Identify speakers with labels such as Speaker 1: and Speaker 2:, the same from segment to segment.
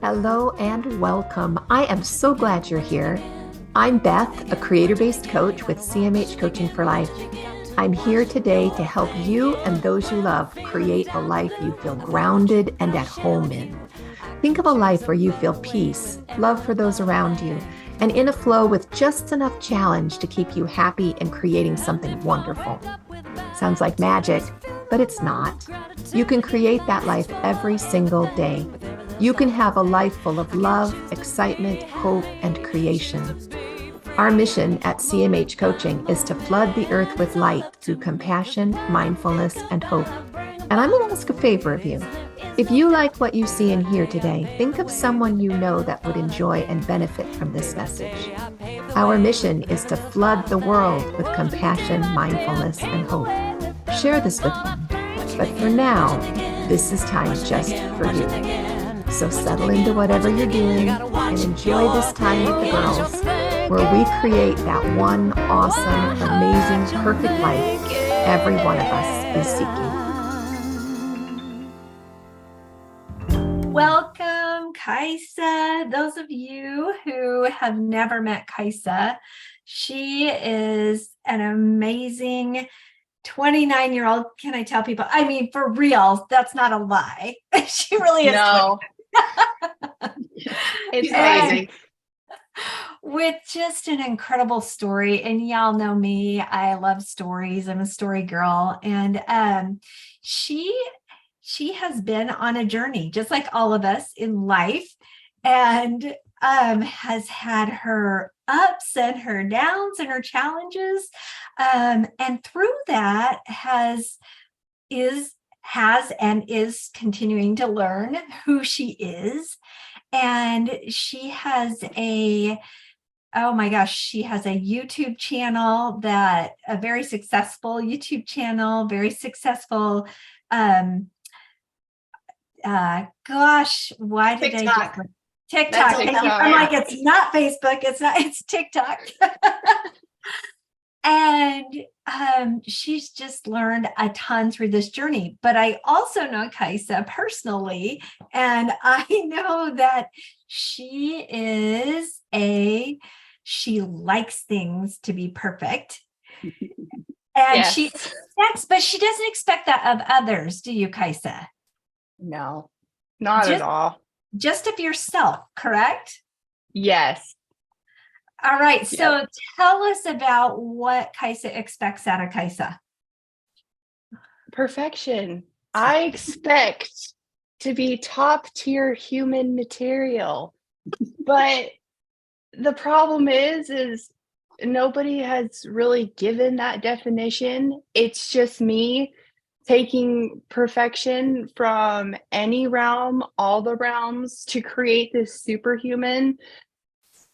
Speaker 1: Hello and welcome. I am so glad you're here. I'm Beth, a creator-based coach with CMH Coaching for Life. I'm here today to help you and those you love create a life you feel grounded and at home in. Think of a life where you feel peace, love for those around you, and in a flow with just enough challenge to keep you happy and creating something wonderful. Sounds like magic, but it's not. You can create that life every single day. You can have a life full of love, excitement, hope, and creation. Our mission at CMH Coaching is to flood the earth with light through compassion, mindfulness, and hope. And I'm going to ask a favor of you. If you like what you see and hear today, think of someone you know that would enjoy and benefit from this message. Our mission is to flood the world with compassion, mindfulness, and hope. Share this with them. But for now, this is time just for you. So settle into whatever you're doing and enjoy this time with the girls, where we create that one awesome, amazing, perfect life every one of us is seeking. Welcome, Kajsa. Those of you who have never met Kajsa, she is an amazing 29-year-old. Can I tell people? I mean, for real, that's not a lie. She really is.
Speaker 2: No. It's amazing.
Speaker 1: With just an incredible story. And y'all know me. I love stories. I'm a story girl. And she has been on a journey, just like all of us in life, and has had her ups and her downs and her challenges. And through that has and is continuing to learn who she is. And she has she has a YouTube channel, a very successful YouTube channel, very successful, why did
Speaker 2: TikTok.
Speaker 1: TikTok. I'm like, it's not Facebook, it's TikTok. And she's just learned a ton through this journey. But I also know Kajsa personally, and I know that she likes things to be perfect. And
Speaker 2: yes.
Speaker 1: she expects, but she doesn't expect that of others, do you, Kajsa?
Speaker 2: No, not at all.
Speaker 1: Just of yourself, correct?
Speaker 2: Yes.
Speaker 1: All right. So tell us about what Kajsa expects out of Kajsa.
Speaker 2: Perfection. I expect to be top tier human material. But the problem is nobody has really given that definition. It's just me taking perfection from any realm, all the realms, to create this superhuman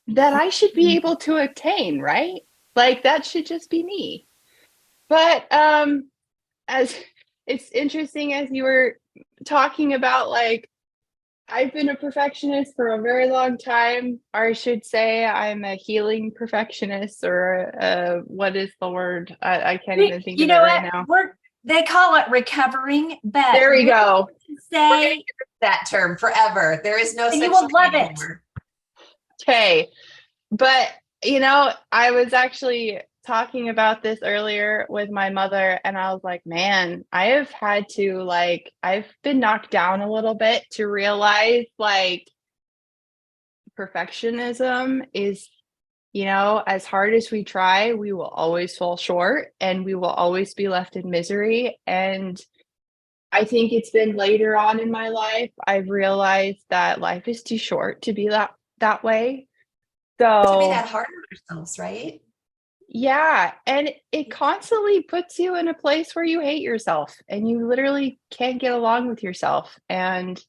Speaker 2: that I should be able to attain, right? Like that should just be me. But as it's interesting, as you were talking about, like, I've been a perfectionist for a very long time, or I should say I'm a healing perfectionist, or what is the word? I can't even think of it right now.
Speaker 1: They call it recovering, but
Speaker 2: there we go.
Speaker 3: Say that term forever. There is no such
Speaker 1: you will
Speaker 3: thing
Speaker 1: love
Speaker 3: anymore.
Speaker 2: Okay. But, I was actually talking about this earlier with my mother, and I was like, man, I have had to, I've been knocked down a little bit to realize, perfectionism is, as hard as we try, we will always fall short and we will always be left in misery. And I think it's been later on in my life, I've realized that life is too short to be that way. So
Speaker 3: to be that hard on ourselves, right?
Speaker 2: Yeah. And it constantly puts you in a place where you hate yourself and you literally can't get along with yourself. And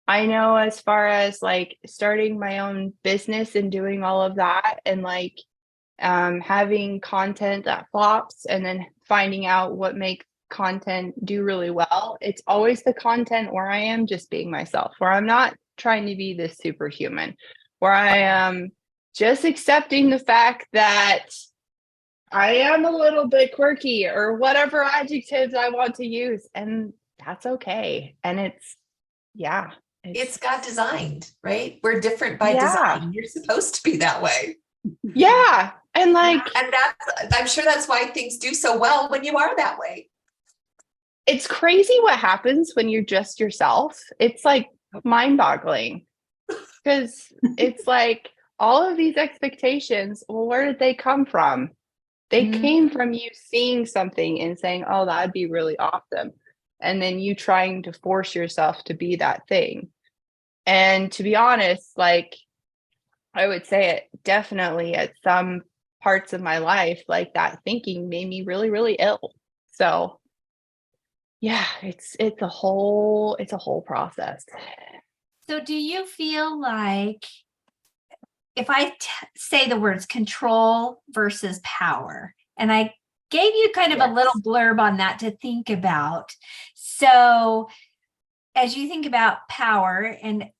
Speaker 2: I know, as far as starting my own business and doing all of that, and having content that flops and then finding out what makes content do really well, it's always the content where I am just being myself, where I'm not trying to be this superhuman, where I am just accepting the fact that I am a little bit quirky, or whatever adjectives I want to use, and that's okay. And it's
Speaker 3: It's God designed, right? We're different by
Speaker 2: Yeah.
Speaker 3: design. You're supposed to be that way.
Speaker 2: Yeah. And like,
Speaker 3: And I'm sure that's why things do so well when you are that way.
Speaker 2: it's crazy what happens when you're just yourself. It's like mind-boggling because it's like all of these expectations, well, where did they come from? They came from you seeing something and saying, oh, that'd be really awesome. And then you trying to force yourself to be that thing. And to be honest, like I would say it definitely at some parts of my life, like that thinking made me really, really ill. So yeah, it's a whole process.
Speaker 4: So do you feel like if I say the words control versus power, and I gave you kind of a little blurb on that to think about. So as you think about power, and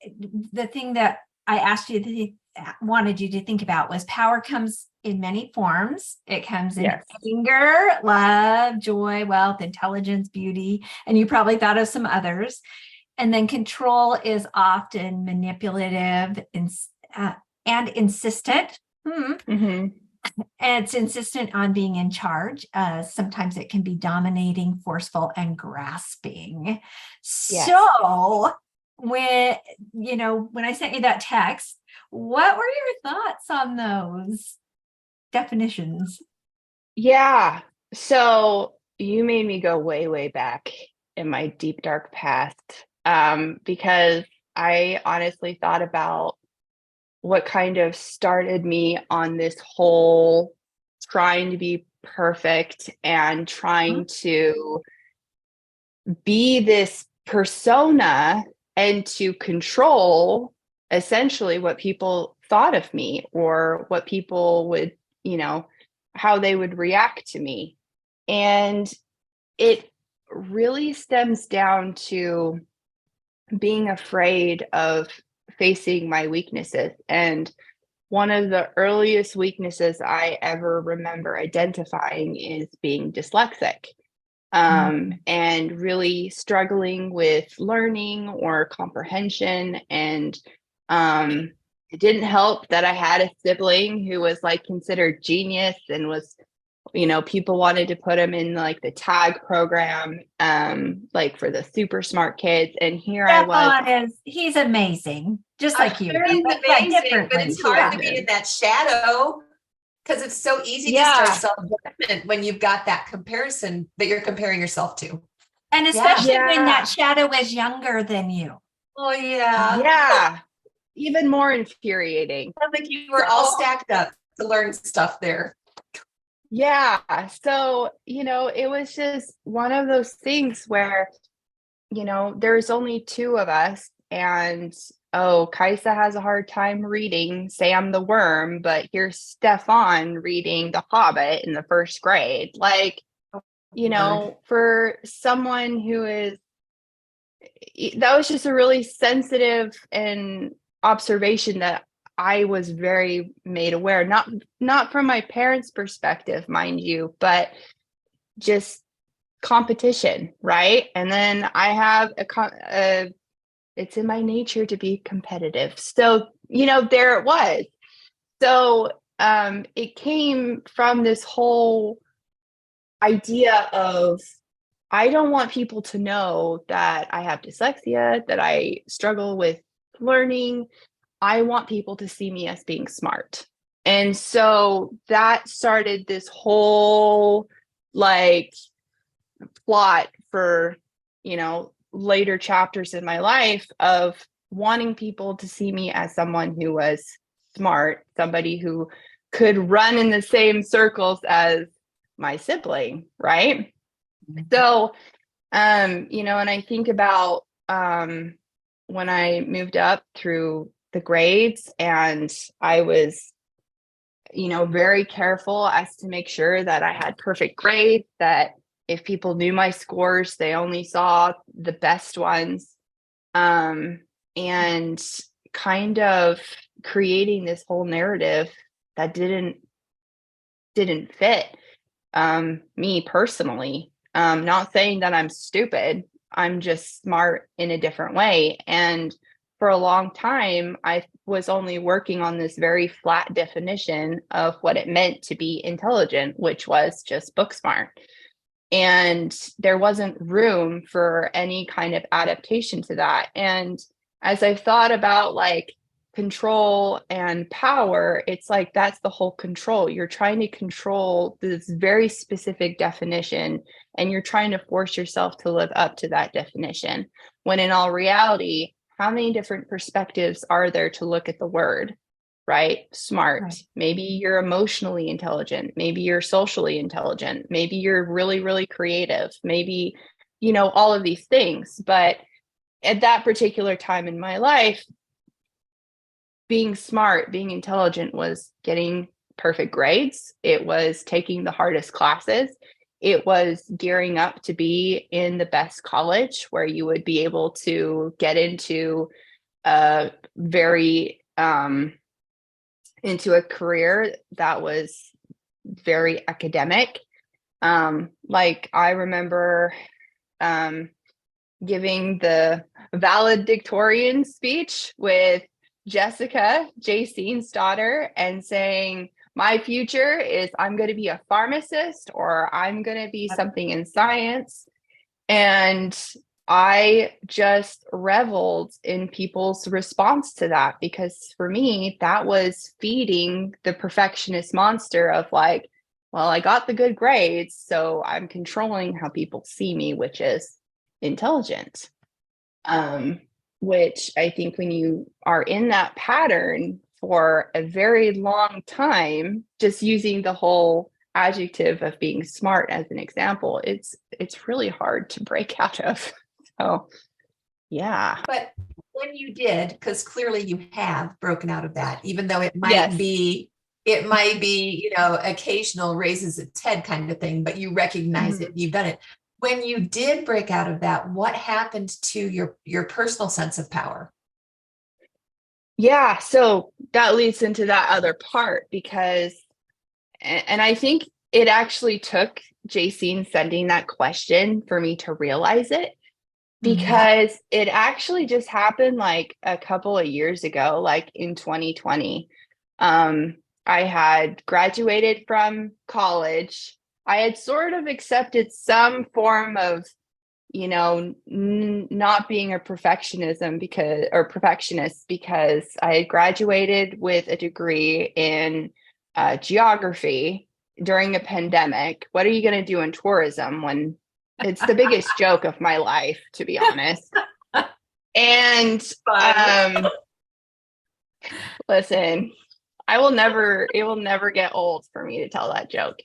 Speaker 4: the thing that I asked you to wanted you to think about was power comes in many forms. It comes in anger, love, joy, wealth, intelligence, beauty, and you probably thought of some others. And then control is often manipulative and insistent.
Speaker 2: Mm-hmm.
Speaker 4: And it's insistent on being in charge. Sometimes it can be dominating, forceful, and grasping. Yes. So when I sent you that text, what were your thoughts on those definitions?
Speaker 2: Yeah. So you made me go way, way back in my deep, dark past, because I honestly thought about what kind of started me on this whole trying to be perfect and trying to be this persona and to control essentially what people thought of me or what people would, how they would react to me. And it really stems down to being afraid of facing my weaknesses. And one of the earliest weaknesses I ever remember identifying is being dyslexic, and really struggling with learning or comprehension. And it didn't help that I had a sibling who was like considered genius and was, people wanted to put him in like the tag program, like for the super smart kids. And here I was.
Speaker 4: He's amazing, just like you.
Speaker 3: He's amazing, but it's hard to be in that shadow because it's so easy to start self-judgment when you've got that comparison that you're comparing yourself to.
Speaker 4: And especially when that shadow is younger than you.
Speaker 3: Oh, yeah.
Speaker 2: Yeah. Even more infuriating.
Speaker 3: Sounds like you were all stacked up to learn stuff there.
Speaker 2: Yeah. So, it was just one of those things where, there's only two of us and, Kajsa has a hard time reading Sam the Worm, but here's Stefan reading The Hobbit in the first grade. Like, for someone who is, that was just a really sensitive and observation that I was very made aware, not from my parents' perspective, mind you, but just competition, right? And then I have it's in my nature to be competitive. So, there it was. So it came from this whole idea of, I don't want people to know that I have dyslexia, that I struggle with learning. I want people to see me as being smart. And so that started this whole like plot for, later chapters in my life of wanting people to see me as someone who was smart, somebody who could run in the same circles as my sibling, right? So, and I think about when I moved up through the grades, and I was, very careful as to make sure that I had perfect grades, that if people knew my scores, they only saw the best ones, and kind of creating this whole narrative that didn't fit me personally. Not saying that I'm stupid. I'm just smart in a different way. And for a long time, I was only working on this very flat definition of what it meant to be intelligent, which was just book smart. And there wasn't room for any kind of adaptation to that. And as I've thought about like control and power, it's like that's the whole control. You're trying to control this very specific definition, and you're trying to force yourself to live up to that definition. When in all reality, how many different perspectives are there to look at the word, right? Smart. Right. Maybe you're emotionally intelligent. Maybe you're socially intelligent. Maybe you're really, really creative. Maybe, you know, all of these things. But at that particular time in my life, being smart, being intelligent was getting perfect grades. It was taking the hardest classes. It was gearing up to be in the best college where you would be able to get into a very, into a career that was very academic. Like I remember giving the valedictorian speech with Jessica, Jaycine's daughter, and saying, my future is I'm going to be a pharmacist, or I'm going to be something in science. And I just reveled in people's response to that, because for me, that was feeding the perfectionist monster of like, well, I got the good grades, so I'm controlling how people see me, which is intelligent. Which I think when you are in that pattern for a very long time, just using the whole adjective of being smart as an example, it's really hard to break out of. So, yeah.
Speaker 3: But when you did, because clearly you have broken out of that, even though it might be, you know, occasional raises its head kind of thing, but you recognize it, you've done it. When you did break out of that, what happened to your personal sense of power?
Speaker 2: Yeah, so that leads into that other part, because, and I think it actually took Jaycine sending that question for me to realize it, because it actually just happened like a couple of years ago, like in 2020. I had graduated from college. I had sort of accepted some form of, you know, not being a perfectionist because I had graduated with a degree in geography during a pandemic. What are you going to do in tourism when it's the biggest joke of my life, to be honest? And listen, it will never get old for me to tell that joke.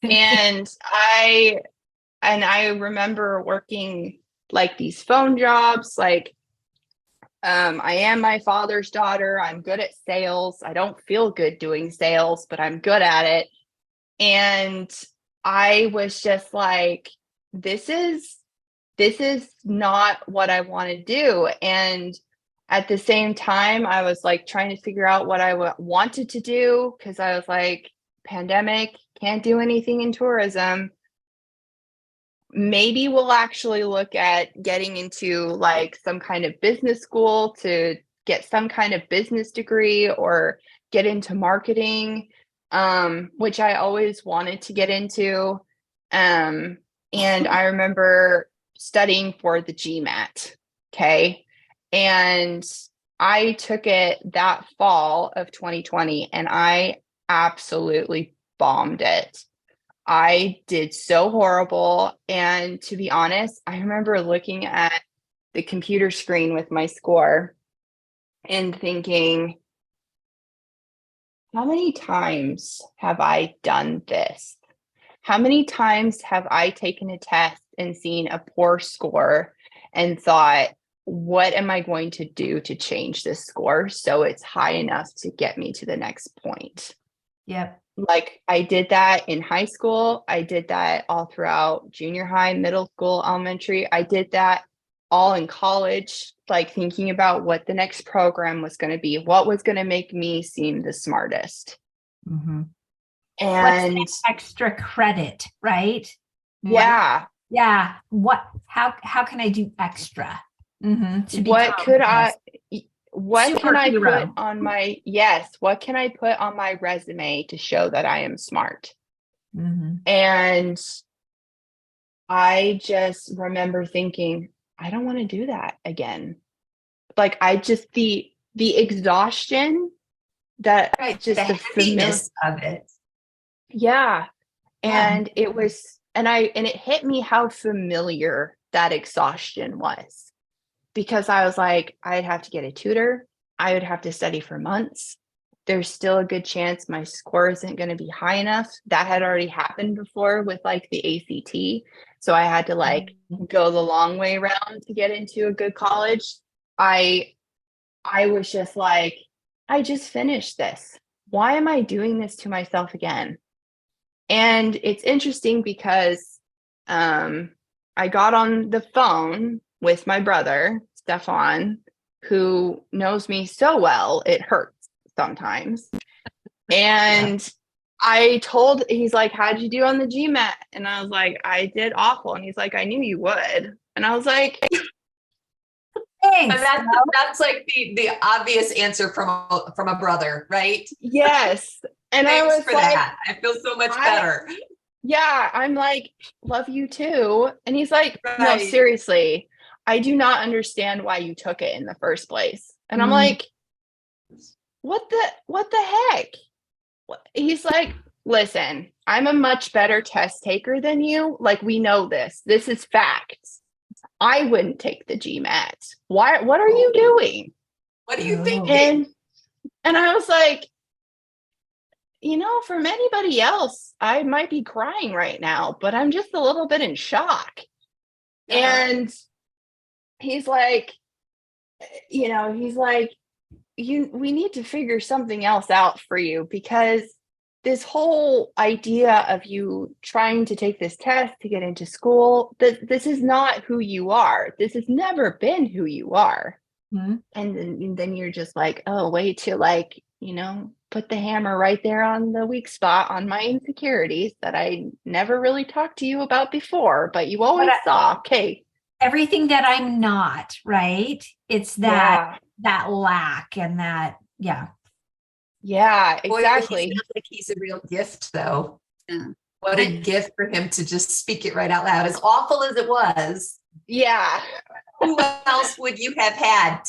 Speaker 2: And I remember working like these phone jobs, like I am my father's daughter. I'm good at sales. I don't feel good doing sales, but I'm good at it. And I was just like, this is not what I want to do. And at the same time, I was like trying to figure out what I wanted to do, because I was like, pandemic, can't do anything in tourism. Maybe we'll actually look at getting into like some kind of business school to get some kind of business degree, or get into marketing, which I always wanted to get into. And I remember studying for the GMAT. Okay. And I took it that fall of 2020, and I absolutely bombed it. I did so horrible. And to be honest, I remember looking at the computer screen with my score and thinking, how many times have I done this? How many times have I taken a test and seen a poor score and thought, what am I going to do to change this score so it's high enough to get me to the next point?
Speaker 4: Yep.
Speaker 2: Like I did that in high school. I did that all throughout junior high, middle school, elementary. I did that all in college, like thinking about what the next program was going to be, what was going to make me seem the smartest.
Speaker 4: Mm-hmm.
Speaker 2: And
Speaker 4: what's that extra credit, right?
Speaker 2: Yeah.
Speaker 4: Yeah. How can I do extra? Mm-hmm.
Speaker 2: What could I, what can I
Speaker 4: Superhero.
Speaker 2: put on what can I put on my resume to show that I am smart? And I just remember thinking, I don't want to do that again. Like, I just, the exhaustion that just
Speaker 3: the
Speaker 2: the
Speaker 3: heaviness of it.
Speaker 2: Yeah.
Speaker 3: Yeah.
Speaker 2: And it was, and it hit me how familiar that exhaustion was, because I was like, I'd have to get a tutor. I would have to study for months. There's still a good chance my score isn't going to be high enough. That had already happened before with like the ACT. So I had to like go the long way around to get into a good college. I was just like, I just finished this. Why am I doing this to myself again? And it's interesting because I got on the phone with my brother, Stefan, who knows me so well, it hurts sometimes. And he's like, how'd you do on the GMAT? And I was like, I did awful. And he's like, I knew you would. And I was like,
Speaker 4: Thanks.
Speaker 3: And that's like the obvious answer from a brother, right?
Speaker 2: yes. And
Speaker 3: Thanks
Speaker 2: I was
Speaker 3: for
Speaker 2: like,
Speaker 3: that. I feel so much better.
Speaker 2: Yeah, I'm like, love you too. And he's like, no,
Speaker 3: Right.
Speaker 2: seriously, I do not understand why you took it in the first place. And I'm like, what the heck? He's like, listen, I'm a much better test taker than you. Like, we know this. This is facts. I wouldn't take the GMAT. Why? What are you doing?
Speaker 3: What are you thinking?
Speaker 2: And I was like, from anybody else, I might be crying right now, but I'm just a little bit in shock. And he's like, we need to figure something else out for you, because this whole idea of you trying to take this test to get into school, this is not who you are. This has never been who you are. And then you're just like, oh, way to like, put the hammer right there on the weak spot on my insecurities that I never really talked to you about before, but you always saw. Okay.
Speaker 4: Everything that I'm not, right? It's that lack and that,
Speaker 2: Yeah, exactly.
Speaker 3: Boy, he sounds like he's a real gift, though.
Speaker 1: Yeah.
Speaker 3: What a gift for him to just speak it right out loud. As awful as it was.
Speaker 2: Yeah.
Speaker 3: Who else would you have had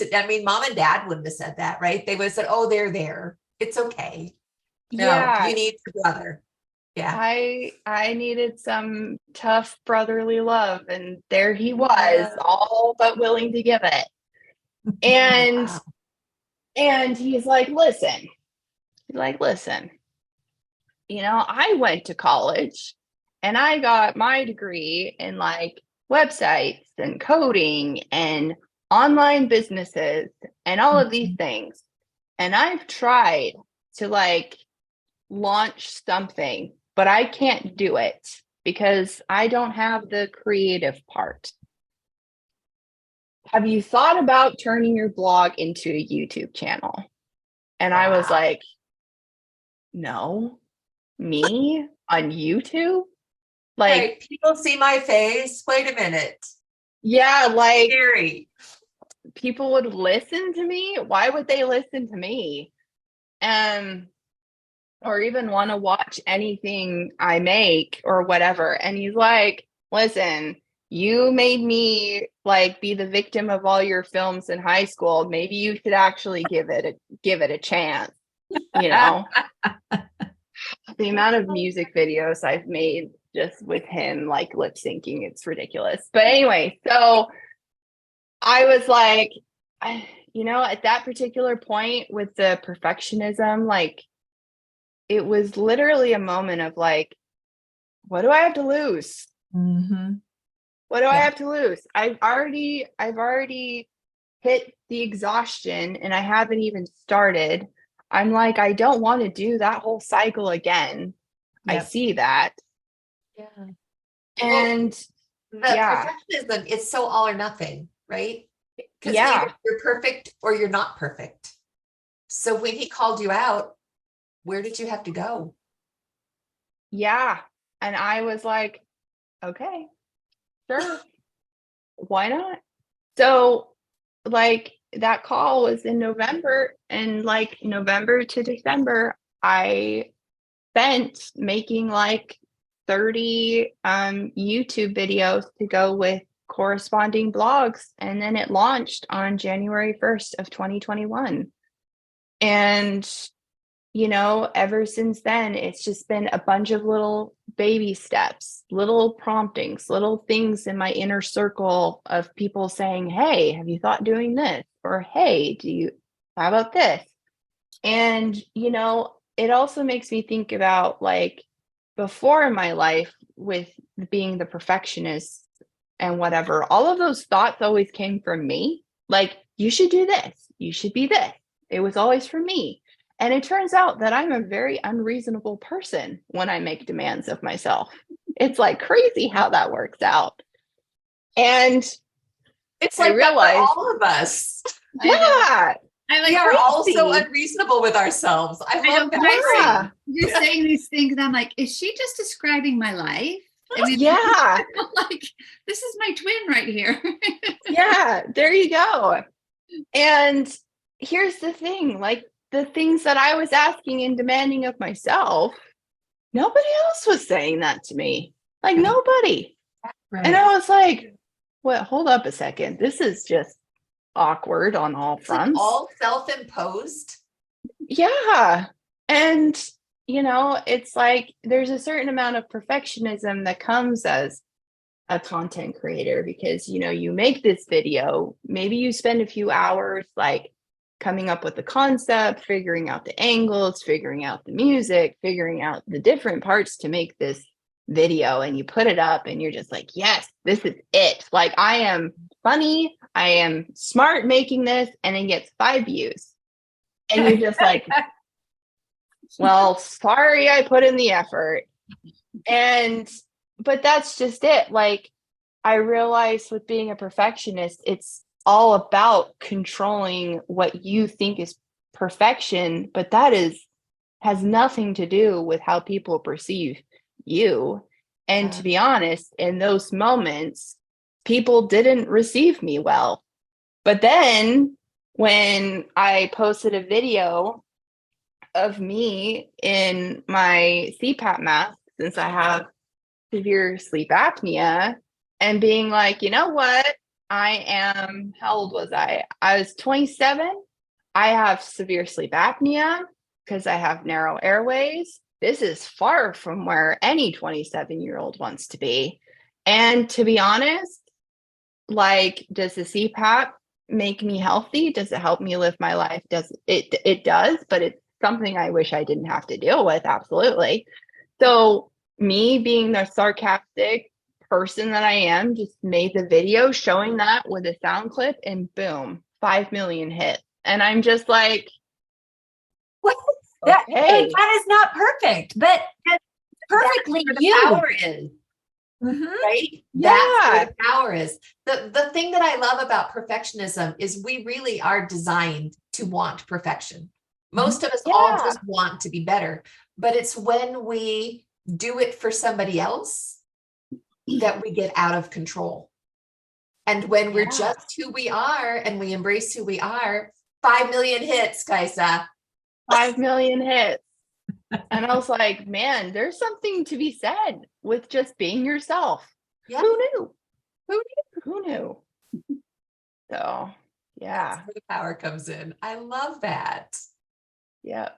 Speaker 3: mom and dad wouldn't have said that, right? They would have said, oh, they're there. It's okay. No, you need your brother. Yeah.
Speaker 2: I needed some tough brotherly love, and there he was, all but willing to give it. And he's like, listen, I went to college and I got my degree in like websites and coding and online businesses and all of these things. And I've tried to like launch something, but I can't do it because I don't have the creative part. Have you thought about turning your blog into a YouTube channel? And I was like, no, me on YouTube? Like,
Speaker 3: right. People see my face. Wait a minute.
Speaker 2: Yeah, like
Speaker 3: scary.
Speaker 2: People would listen to me. Why would they listen to me? Or even want to watch anything I make or whatever. And he's like, listen, you made me like be the victim of all your films in high school. Maybe you should actually give it a chance. The amount of music videos I've made just with him like lip syncing, it's ridiculous. But anyway, so I was like, at that particular point with the perfectionism, like it was literally a moment of like, what do I have to lose? What do I have to lose? I've already hit the exhaustion and I haven't even started. I'm like, I don't want to do that whole cycle again. Yep. I see that.
Speaker 3: Yeah.
Speaker 2: And
Speaker 3: perfectionism, it's so all or nothing, right? Because either you're perfect or you're not perfect. So when he called you out, where did you have to go?
Speaker 2: Yeah. And I was like, okay, sure. Why not? So like that call was in November, and like November to December, I spent making like 30 YouTube videos to go with corresponding blogs. And then it launched on January 1st of 2021. And, you know, ever since then, it's just been a bunch of little baby steps, little promptings, little things in my inner circle of people saying, hey, have you thought doing this? Or, hey, how about this? And, you know, it also makes me think about like before in my life with being the perfectionist and whatever, all of those thoughts always came from me. Like, you should do this, you should be this. It was always for me. And it turns out that I'm a very unreasonable person when I make demands of myself. It's like crazy how that works out. And
Speaker 3: it's like that for all of us.
Speaker 2: Yeah.
Speaker 3: We are all so unreasonable with ourselves. I love that.
Speaker 5: You're saying these things, and I'm like, is she just describing my life? I mean,
Speaker 2: yeah.
Speaker 5: Like, this is my twin right here.
Speaker 2: Yeah, there you go. And here's the thing, like the things that I was asking and demanding of myself, nobody else was saying that to me. Like nobody. Right. And I was like, well, hold up a second. This is just awkward on all fronts.
Speaker 3: Like all self-imposed.
Speaker 2: Yeah. And you know, it's like there's a certain amount of perfectionism that comes as a content creator because, you know, you make this video, maybe you spend a few hours like coming up with the concept, figuring out the angles, figuring out the music, figuring out the different parts to make this video, and you put it up and you're just like, yes, this is it. Like, I am funny, I am smart making this, and it gets 5 views. And you're just like, well, sorry, I put in the effort. But that's just it. Like, I realized with being a perfectionist, it's all about controlling what you think is perfection, but that has nothing to do with how people perceive you. And to be honest, in those moments, people didn't receive me well. But then when I posted a video of me in my CPAP mask, since I have severe sleep apnea, and being like, you know what? How old was I? I was 27. I have severe sleep apnea because I have narrow airways. This is far from where any 27-year-old wants to be. And to be honest, like, does the CPAP make me healthy? Does it help me live my life? It does, but it's something I wish I didn't have to deal with. Absolutely. So me being the sarcastic person that I am, just made the video showing that with a sound clip, and boom, 5 million hits. And I'm just like,
Speaker 3: what? Okay. That is not perfect, but perfectly you. Power is. Mm-hmm. Right? Yeah. That's where the power is. The thing that I love about perfectionism is we really are designed to want perfection. Most of us all just want to be better, but it's when we do it for somebody else that we get out of control. And when we're just who we are and we embrace who we are, 5 million hits, Kajsa.
Speaker 2: 5 million hits. And I was like, man, there's something to be said with just being yourself. Yeah. Who knew? Who knew? So, yeah.
Speaker 3: That's where the power comes in. I love that.
Speaker 2: Yeah.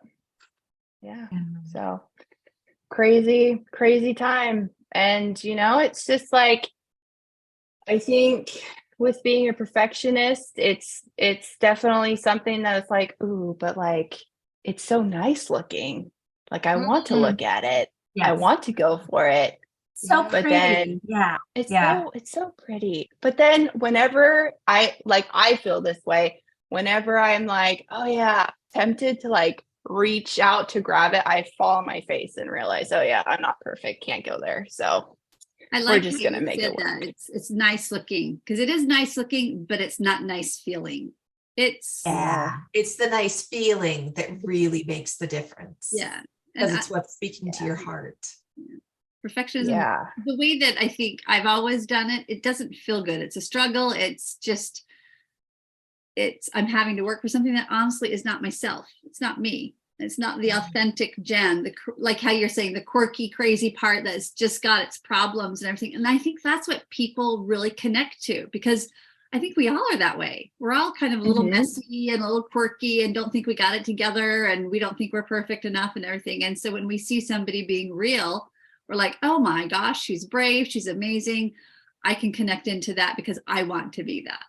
Speaker 2: Yeah. So crazy, crazy time. And, you know, it's just like, I think with being a perfectionist, it's definitely something that is like, ooh, but like, it's so nice looking. Like, I want to look at it. Yes. I want to go for it.
Speaker 4: So
Speaker 2: but
Speaker 4: pretty.
Speaker 2: Then it's so pretty. But then whenever I feel this way, whenever I'm like, oh yeah, tempted to like reach out to grab it, I fall on my face and realize, oh yeah, I'm not perfect. Can't go there. So we're just going to make it work.
Speaker 5: It's nice looking, because it is nice looking, but it's not nice feeling. It's
Speaker 3: the nice feeling that really makes the difference.
Speaker 5: Yeah.
Speaker 3: Because it's what's speaking to your heart.
Speaker 5: Yeah. Perfectionism, the way that I think I've always done it, it doesn't feel good. It's a struggle. It's just, I'm having to work for something that honestly is not myself. It's not me. It's not the authentic Jenn, like how you're saying, the quirky, crazy part that's just got its problems and everything. And I think that's what people really connect to, because I think we all are that way. We're all kind of a little messy and a little quirky and don't think we got it together, and we don't think we're perfect enough and everything. And so when we see somebody being real, we're like, oh my gosh, she's brave, she's amazing. I can connect into that because I want to be that.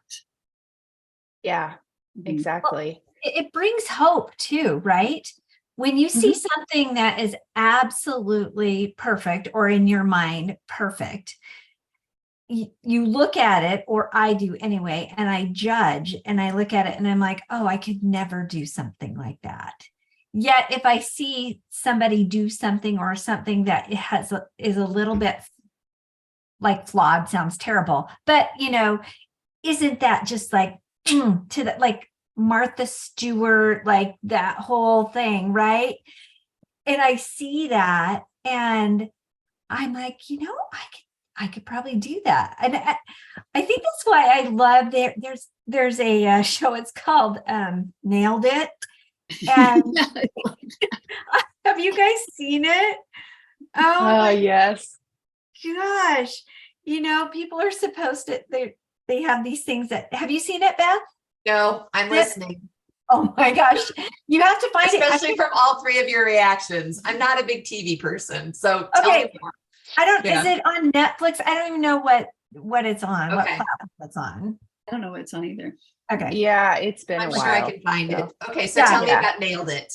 Speaker 2: Yeah, exactly.
Speaker 4: Well, it brings hope too, right? When you see something that is absolutely perfect, or in your mind perfect, you look at it, or I do anyway, and I judge, and I look at it and I'm like, oh, I could never do something like that. Yet if I see somebody do something, or something that is a little bit like flawed, sounds terrible, but isn't that just like to the, like Martha Stewart, like that whole thing, right? And I see that and I'm like, I could probably do that. And I think that's why I love there's a show, it's called Nailed It. And have you guys seen it?
Speaker 2: Oh, yes.
Speaker 4: Gosh, people are supposed to, they have these things have you seen it, Beth?
Speaker 3: No, I'm listening.
Speaker 4: Oh my gosh. You have to find
Speaker 3: Especially from all three of your reactions. I'm not a big TV person. So tell me more.
Speaker 4: Is it on Netflix? I don't even know what it's on, what platform it's on.
Speaker 5: I don't know what it's on either.
Speaker 4: Okay.
Speaker 2: Yeah, it's been
Speaker 3: I'm
Speaker 2: a while.
Speaker 3: sure I can find it. Okay, so tell me about Nailed It.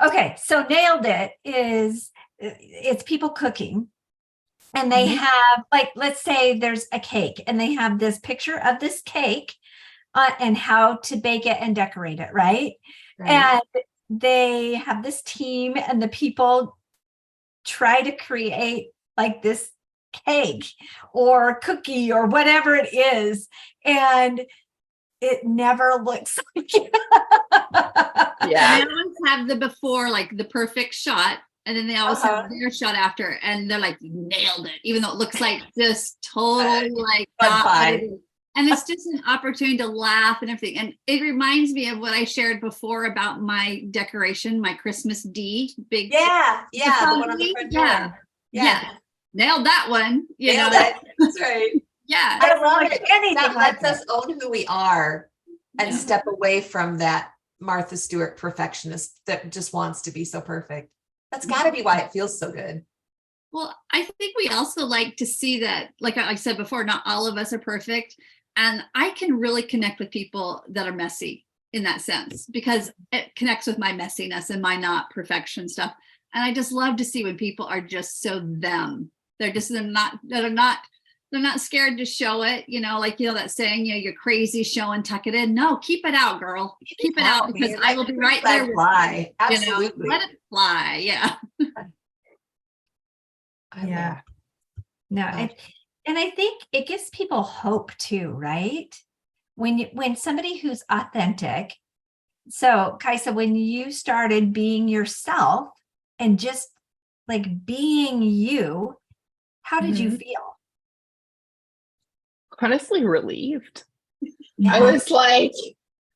Speaker 4: Okay, so Nailed It it's people cooking. And they have, like, let's say there's a cake, and they have this picture of this cake and how to bake it and decorate it, right? And they have this team, and the people try to create like this cake or cookie or whatever it is, and it never looks like it.
Speaker 5: Yeah. They always have the before, like the perfect shot. And then they always have their shot after, and they're like, nailed it, even though it looks like just totally like not what it is. And it's just an opportunity to laugh and everything. And it reminds me of what I shared before about my decoration, my Christmas D big.
Speaker 3: The one on the front door.
Speaker 5: Yeah. Nailed that one.
Speaker 3: Nailed it. That's right.
Speaker 5: Yeah.
Speaker 3: I love it. That lets us own who we are and step away from that Martha Stewart perfectionist that just wants to be so perfect. That's got to be why it feels so good.
Speaker 5: Well, I think we also like to see that, like I said before, not all of us are perfect. And I can really connect with people that are messy in that sense, because it connects with my messiness and my not perfection stuff. And I just love to see when people are just so them. They're not scared to show it, that saying, you're crazy, show and tuck it in. No, keep it out, girl. Keep it out, because I will be right there.
Speaker 3: Fly. Absolutely.
Speaker 5: Let it fly. Yeah.
Speaker 4: No, and I think it gives people hope too, right? When somebody who's authentic. So, Kajsa, when you started being yourself and just like being you, how did you feel?
Speaker 2: Honestly, relieved.
Speaker 4: Yeah.
Speaker 2: I was like,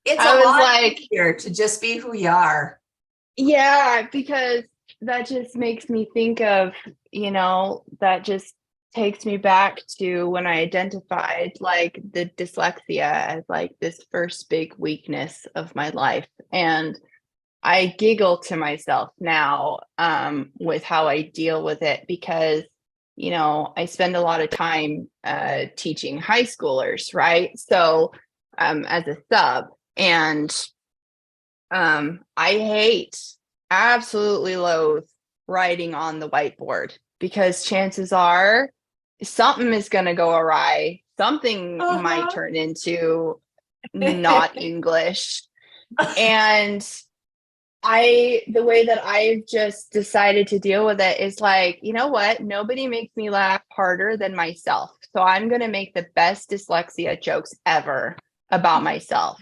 Speaker 3: it's a lot easier to just be who you are.
Speaker 2: Yeah, because that just makes me think of, that just takes me back to when I identified like the dyslexia as like this first big weakness of my life. And I giggle to myself now with how I deal with it, because I spend a lot of time teaching high schoolers, right? So as a sub, and I absolutely loathe writing on the whiteboard, because chances are something is going to go awry. Something might turn into not English. And the way that I've just decided to deal with it is like, you know what? Nobody makes me laugh harder than myself. So I'm going to make the best dyslexia jokes ever about myself.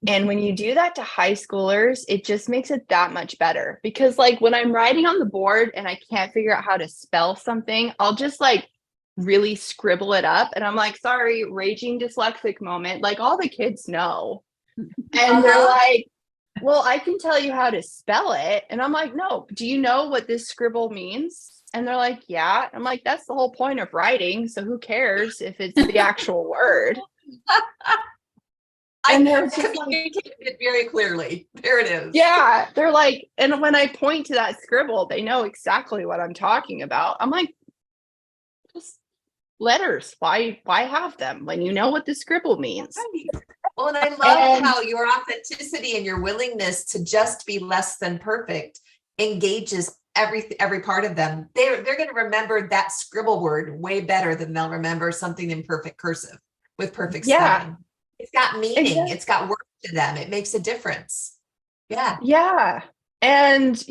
Speaker 2: And when you do that to high schoolers, it just makes it that much better, because like when I'm writing on the board and I can't figure out how to spell something, I'll just like really scribble it up. And I'm like, sorry, raging dyslexic moment. Like all the kids know. And they're like, well, I can tell you how to spell it. And I'm like, no, do you know what this scribble means? And they're like, yeah. I'm like, that's the whole point of writing. So who cares if it's the actual word? And they're just
Speaker 3: communicated it very clearly. There it is.
Speaker 2: Yeah. They're like, and when I point to that scribble, they know exactly what I'm talking about. I'm like, just letters. Why have them when you know what the scribble means?
Speaker 3: Right. Well, and I love how your authenticity and your willingness to just be less than perfect engages every part of them. They're going to remember that scribble word way better than they'll remember something in perfect cursive with perfect spelling. It's got meaning. Exactly. It's got work to them. It makes a difference. Yeah.
Speaker 2: Yeah. And,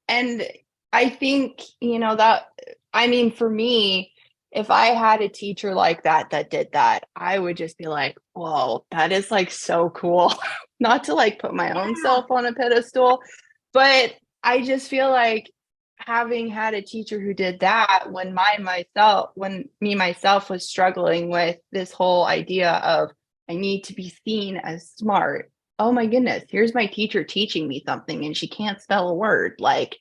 Speaker 2: and I think, that, I mean, for me, if I had a teacher like that did that, I would just be like, whoa, that is like so cool. Not to like put my own self on a pedestal, but I just feel like having had a teacher who did that when myself was struggling with this whole idea of I need to be seen as smart. Oh my goodness, here's my teacher teaching me something and she can't spell a word. Like,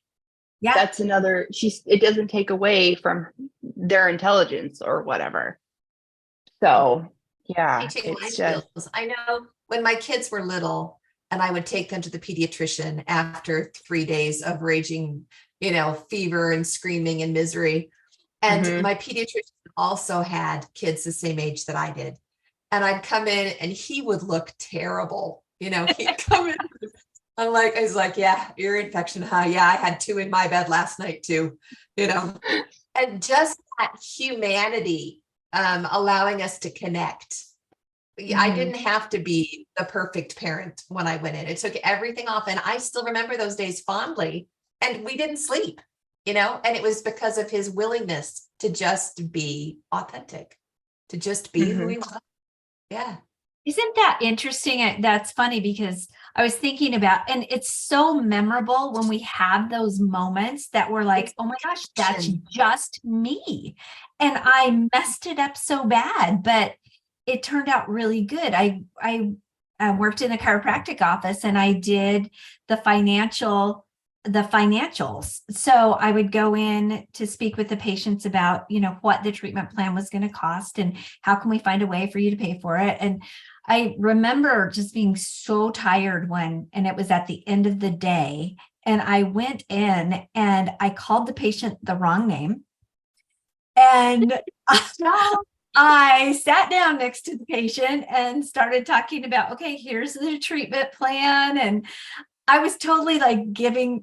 Speaker 2: that's another, it doesn't take away from their intelligence or whatever. So yeah, it's just,
Speaker 3: I know when my kids were little and I would take them to the pediatrician after 3 days of raging, fever and screaming and misery. And my pediatrician also had kids the same age that I did. And I'd come in and he would look terrible. He'd come in. I was like, yeah, ear infection, huh? Yeah, I had 2 in my bed last night too, and just that humanity, allowing us to connect. I didn't have to be the perfect parent when I went in. It took everything off. And I still remember those days fondly. And we didn't sleep, and it was because of his willingness to just be authentic, to just be who he was. Yeah.
Speaker 4: Isn't that interesting? That's funny because I was thinking about, and it's so memorable when we have those moments that we're like, oh my gosh, that's just me. And I messed it up so bad, but it turned out really good. I worked in a chiropractic office and I did the financials. So I would go in to speak with the patients about, what the treatment plan was going to cost and how can we find a way for you to pay for it. And I remember just being so tired and it was at the end of the day, and I went in and I called the patient the wrong name. And I sat down next to the patient and started talking about, okay, here's the treatment plan. And I was totally like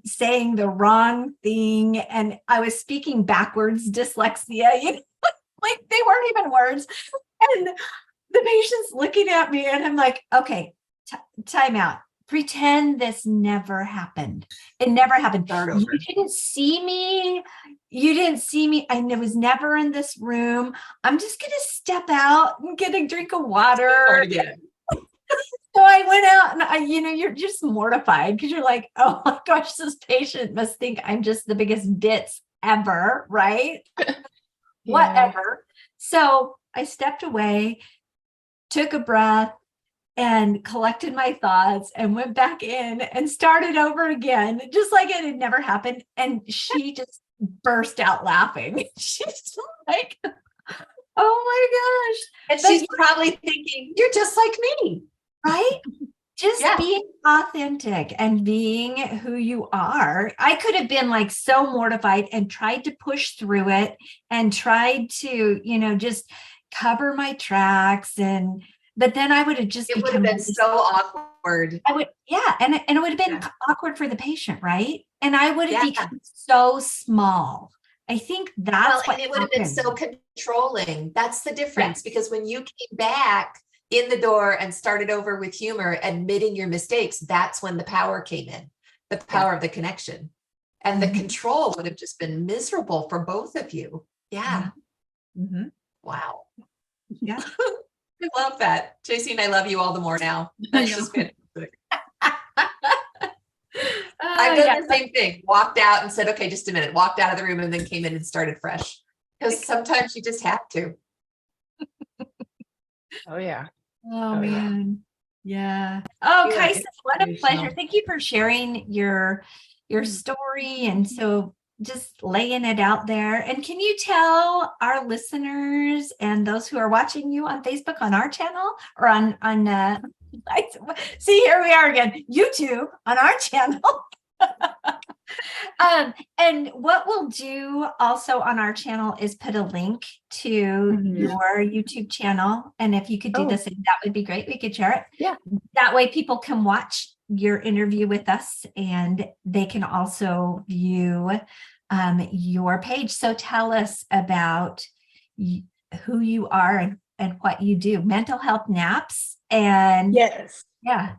Speaker 4: saying the wrong thing. And I was speaking backwards, dyslexia, like they weren't even words. And the patient's looking at me and I'm like, okay, time out. Pretend this never happened. It never happened. You didn't see me. I was never in this room. I'm just going to step out and get a drink of water. So I went out and you're just mortified because you're like, oh my gosh, this patient must think I'm just the biggest ditz ever, right? Whatever. So I stepped away, took a breath, and collected my thoughts and went back in and started over again, just like it had never happened. And she just burst out laughing. She's like, oh my gosh.
Speaker 3: And she's probably thinking, you're just like me.
Speaker 4: Right? Just being authentic and being who you are. I could have been like so mortified and tried to push through it and tried to, just cover my tracks. But then I would have just
Speaker 3: it would have been so awkward.
Speaker 4: And it would have been awkward for the patient, right? And I would have become so small. I think that's
Speaker 3: and it would have been so controlling. That's the difference, because when you came back in the door and started over with humor, admitting your mistakes, that's when the power came in, the power of the connection. And the control would have just been miserable for both of you. Yeah. Wow.
Speaker 4: Yeah.
Speaker 3: I love that. Jaycine, I love you all the more now. That's just fantastic. I've done the same thing. Walked out and said, okay, just a minute. Walked out of the room and then came in and started fresh. Because sometimes you just have to.
Speaker 2: Oh yeah.
Speaker 4: Oh,
Speaker 3: Oh, yeah.
Speaker 4: man. Yeah. Oh,
Speaker 3: You are
Speaker 4: Kajsa, what a pleasure.
Speaker 3: inspirational.
Speaker 4: Thank you for sharing your story and so just laying it out there. And can you tell our listeners and those who are watching you on Facebook on our channel or on see, here we are again, YouTube on our channel. And what we'll do also on our channel is put a link to your YouTube channel. And if you could do this, that would be great. We could share it.
Speaker 2: Yeah.
Speaker 4: That way people can watch your interview with us and they can also view your page. So tell us about who you are and what you do. Mental health naps. And
Speaker 2: Yes.
Speaker 4: yeah.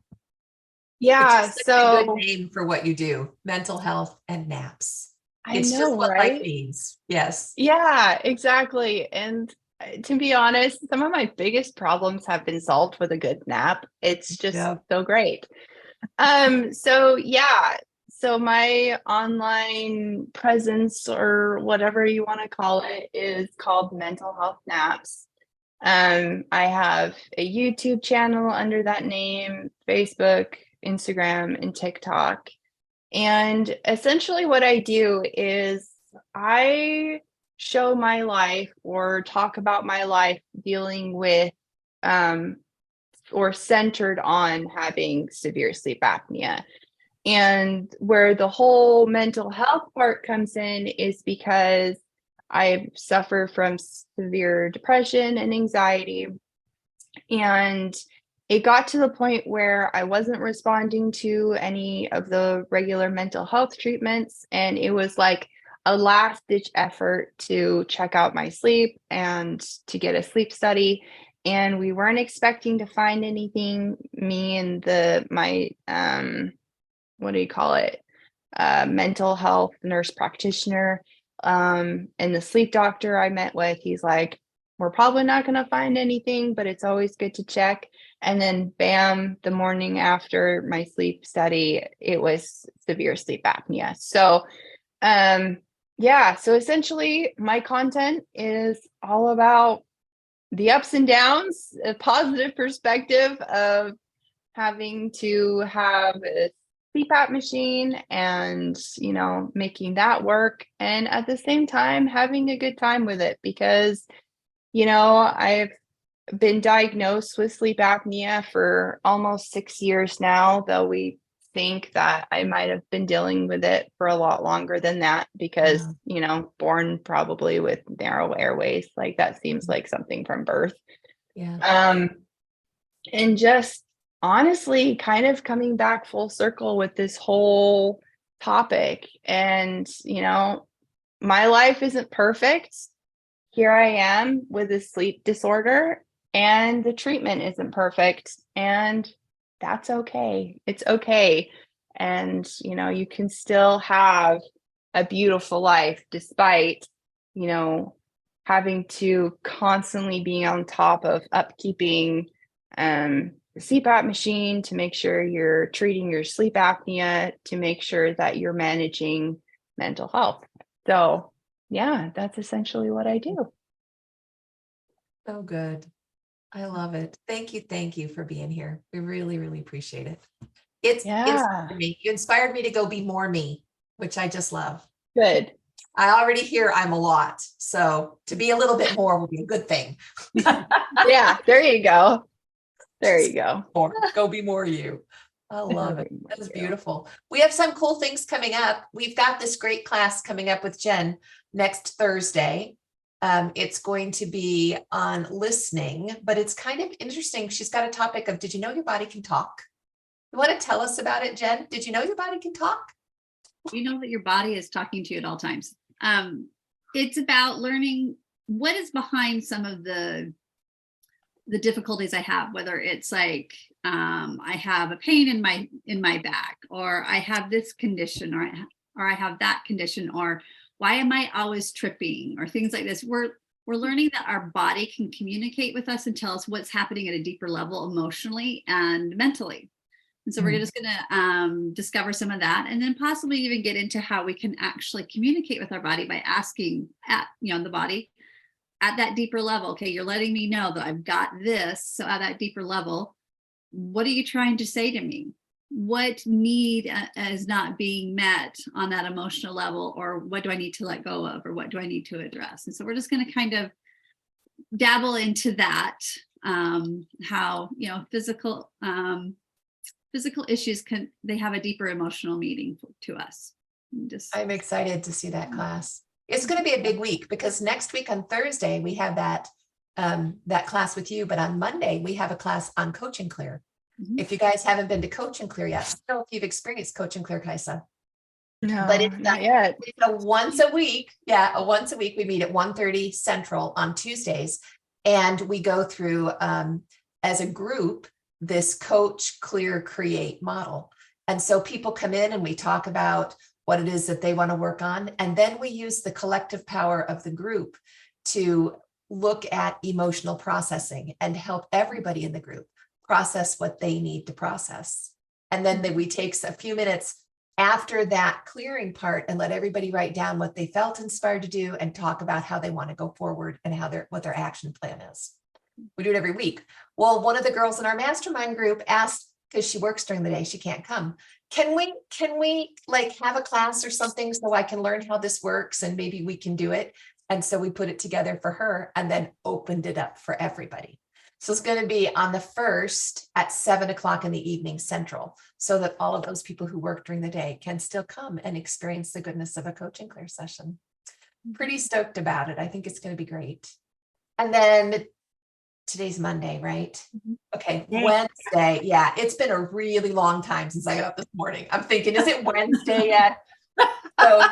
Speaker 2: Yeah.
Speaker 3: It's just
Speaker 2: So
Speaker 3: a good name for what you do. Mental health and naps. It's
Speaker 2: I
Speaker 3: just
Speaker 2: know,
Speaker 3: what
Speaker 2: right?
Speaker 3: life needs. Yes.
Speaker 2: Yeah, exactly. And to be honest, some of my biggest problems have been solved with a good nap. It's just so great. So yeah, so my online presence or whatever you want to call it is called Mental Health Naps. I have a YouTube channel under that name, Facebook, Instagram, and TikTok. And essentially what I do is I show my life or talk about my life dealing with or centered on having severe sleep apnea. And where the whole mental health part comes in is because I suffer from severe depression and anxiety. And it got to the point where I wasn't responding to any of the regular mental health treatments. And it was like a last ditch effort to check out my sleep and to get a sleep study. And we weren't expecting to find anything, me and my what do you call it? Mental health nurse practitioner. And the sleep doctor I met with, he's like, we're probably not going to find anything, but it's always good to check. And then bam, the morning after my sleep study, it was severe sleep apnea. So, yeah, so essentially my content is all about the ups and downs, a positive perspective of having to have a CPAP machine and, making that work. And at the same time, having a good time with it because, I've been diagnosed with sleep apnea for almost 6 years now, though we think that I might have been dealing with it for a lot longer than that because, born probably with narrow airways, like that seems like something from birth.
Speaker 3: Yeah.
Speaker 2: And just honestly kind of coming back full circle with this whole topic. And, my life isn't perfect. Here I am with a sleep disorder and the treatment isn't perfect. And that's okay. It's okay. And, you can still have a beautiful life despite, having to constantly be on top of upkeeping the CPAP machine to make sure you're treating your sleep apnea, to make sure that you're managing mental health. So yeah, that's essentially what I do.
Speaker 3: So good. I love it. Thank you for being here. We really, really appreciate it. It's inspired me. You inspired me to go be more me, which I just love.
Speaker 2: Good.
Speaker 3: I already hear I'm a lot. So to be a little bit more will be a good thing.
Speaker 2: Yeah, there you go. There you go.
Speaker 3: Go be more you. I love it. That's beautiful. We have some cool things coming up. We've got this great class coming up with Jenn next Thursday. It's going to be on listening, but it's kind of interesting. She's got a topic of, did you know your body can talk? You want to tell us about it, Jenn? Did you know your body can talk?
Speaker 5: You know that your body is talking to you at all times. It's about learning what is behind some of the difficulties I have, whether it's like I have a pain in my back, or I have this condition, or I have that condition, or why am I always tripping, or things like this. We're learning that our body can communicate with us and tell us what's happening at a deeper level emotionally and mentally. And so we're just going to discover some of that, and then possibly even get into how we can actually communicate with our body by asking the body at that deeper level. Okay, you're letting me know that I've got this. So at that deeper level, what are you trying to say to me? What need is not being met on that emotional level, or what do I need to let go of, or what do I need to address? And so we're just going to kind of dabble into that, how, physical issues they have a deeper emotional meaning to us.
Speaker 3: I'm excited to see that class. It's going to be a big week, because next week on Thursday, we have that class with you, but on Monday, we have a class on Coach and Clear. If you guys haven't been to Coach and Clear yet, I don't know if you've experienced Coach and Clear, Kajsa.
Speaker 2: No,
Speaker 3: but it's
Speaker 2: not yet.
Speaker 3: It's a once a week. Yeah, a once a week. We meet at 1:30 Central on Tuesdays, and we go through as a group this Coach, Clear, Create model. And so people come in and we talk about what it is that they want to work on, and then we use the collective power of the group to look at emotional processing and help everybody in the group process what they need to process. And then we take a few minutes after that clearing part and let everybody write down what they felt inspired to do and talk about how they want to go forward and what their action plan is. We do it every week. Well, one of the girls in our mastermind group asked, because she works during the day, she can't come. Can we like have a class or something so I can learn how this works and maybe we can do it? And so we put it together for her and then opened it up for everybody. So it's going to be on the 1st at 7:00 in the evening Central, so that all of those people who work during the day can still come and experience the goodness of a Coach and Clear session. Pretty stoked about it. I think it's going to be great. And then today's Monday, right? Okay, Wednesday. Yeah, it's been a really long time since I got up this morning. I'm thinking, is it Wednesday yet? So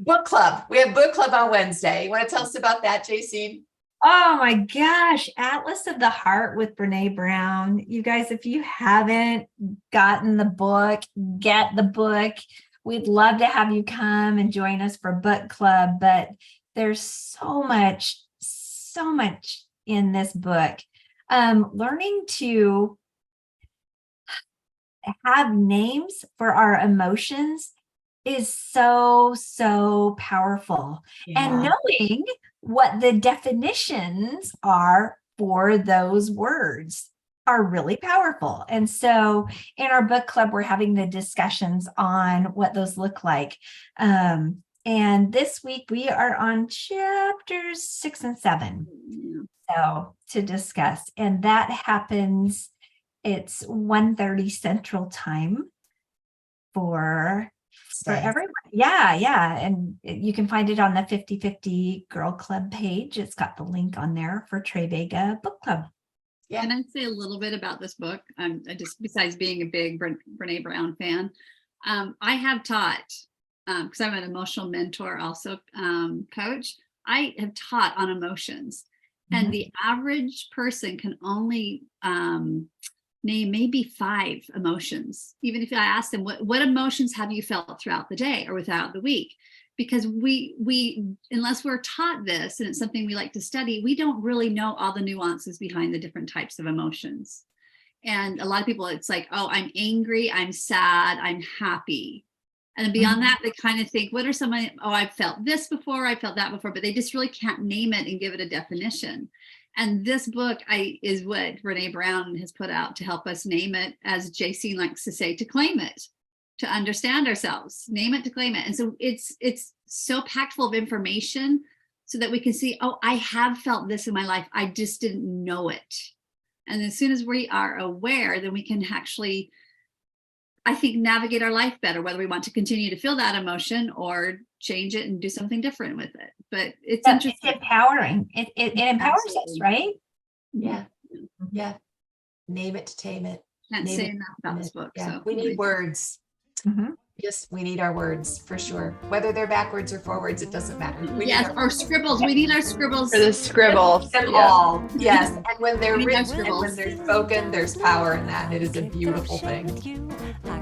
Speaker 3: book club. We have book club on Wednesday. You want to tell us about that, Jaycine?
Speaker 4: Oh my gosh, Atlas of the Heart with Brene Brown. You guys, if you haven't gotten the book, get the book. We'd love to have you come and join us for book club, but there's so much in this book. Learning to have names for our emotions is so powerful. Yeah. And knowing what the definitions are for those words are really powerful. And so in our book club, we're having the discussions on what those look like. And this week we are on chapters 6 and 7. So to discuss, and that happens, it's 1:30 Central Time for everyone. Yeah. And you can find it on the 50/50 Girl Club page. It's got the link on there for Trey Vega Book Club.
Speaker 5: Yeah. Can I say a little bit about this book? I just, besides being a big Brene Brown fan, I have taught, because I'm an emotional mentor also, coach. I have taught on emotions. And the average person can only name maybe 5 emotions. Even if I ask them, what emotions have you felt throughout the day or throughout the week? Because we unless we're taught this, and it's something we like to study, we don't really know all the nuances behind the different types of emotions. And a lot of people, it's like, oh, I'm angry, I'm sad, I'm happy. And then beyond that, they kind of think, what are some, I've felt this before, I felt that before, but they just really can't name it and give it a definition. And this book is what Brene Brown has put out to help us name it, as Jaycine likes to say, to claim it, to understand ourselves, name it, to claim it. And so it's so packed full of information so that we can see, oh, I have felt this in my life, I just didn't know it. And as soon as we are aware, then we can actually, I think, navigate our life better, whether we want to continue to feel that emotion or change it and do something different with it. But it's interesting.
Speaker 4: It's empowering. It empowers us, right?
Speaker 3: Yeah. Yeah. Name it to tame it.
Speaker 5: Can't say enough about this book.
Speaker 3: Yeah.
Speaker 5: So
Speaker 3: we need words. Yes, we need our words for sure. Whether they're backwards or forwards, it doesn't matter.
Speaker 5: Or scribbles. We need our scribbles.
Speaker 2: For the scribbles.
Speaker 3: Them all. Yes. And when they're written and when they're spoken, there's power in that. It is a beautiful thing.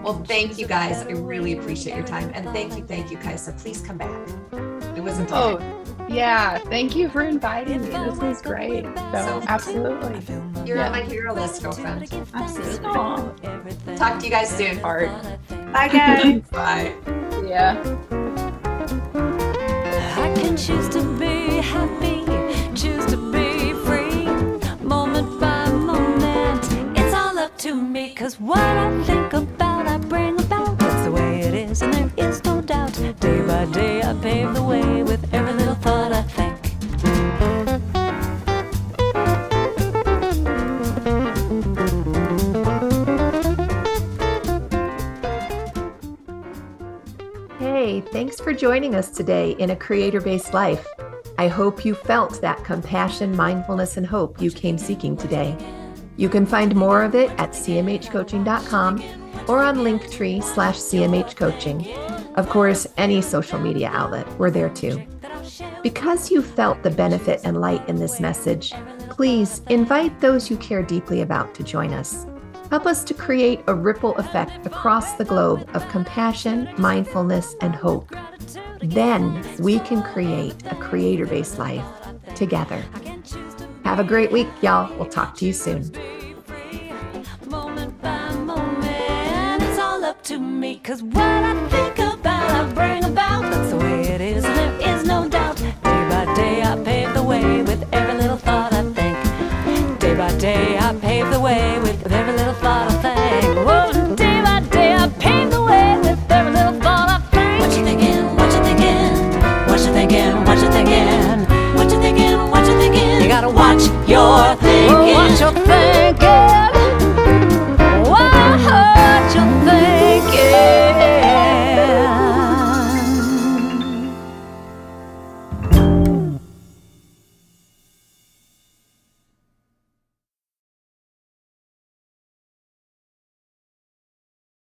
Speaker 3: Well, thank you guys. I really appreciate your time. And thank you, Kajsa. Please come back. It was a pleasure.
Speaker 2: Yeah. Thank you for inviting me. This was great. So absolutely.
Speaker 3: You're on my hero list, girlfriend.
Speaker 5: Absolutely.
Speaker 2: Aw,
Speaker 3: Talk to you guys soon.
Speaker 2: heart.
Speaker 4: Bye, guys.
Speaker 3: Bye.
Speaker 2: Yeah.
Speaker 6: I can choose to be happy, choose to be free, moment by moment. It's all up to me, 'cause what I think about, I bring about. That's the way it is, and there is no doubt. Day by day, I pave the way with every little thought I think.
Speaker 1: Hey, thanks for joining us today in A Creator-Based Life. I hope you felt that compassion, mindfulness, and hope you came seeking today. You can find more of it at cmhcoaching.com or on linktree/cmhcoaching. Of course, any social media outlet, we're there too. Because you felt the benefit and light in this message, please invite those you care deeply about to join us. Help us to create a ripple effect across the globe of compassion, mindfulness, and hope. Then we can create a creator-based life together. Have a great week, y'all. We'll talk to you soon.
Speaker 6: Moment by moment, it's all up to me, 'cause what I think about, I bring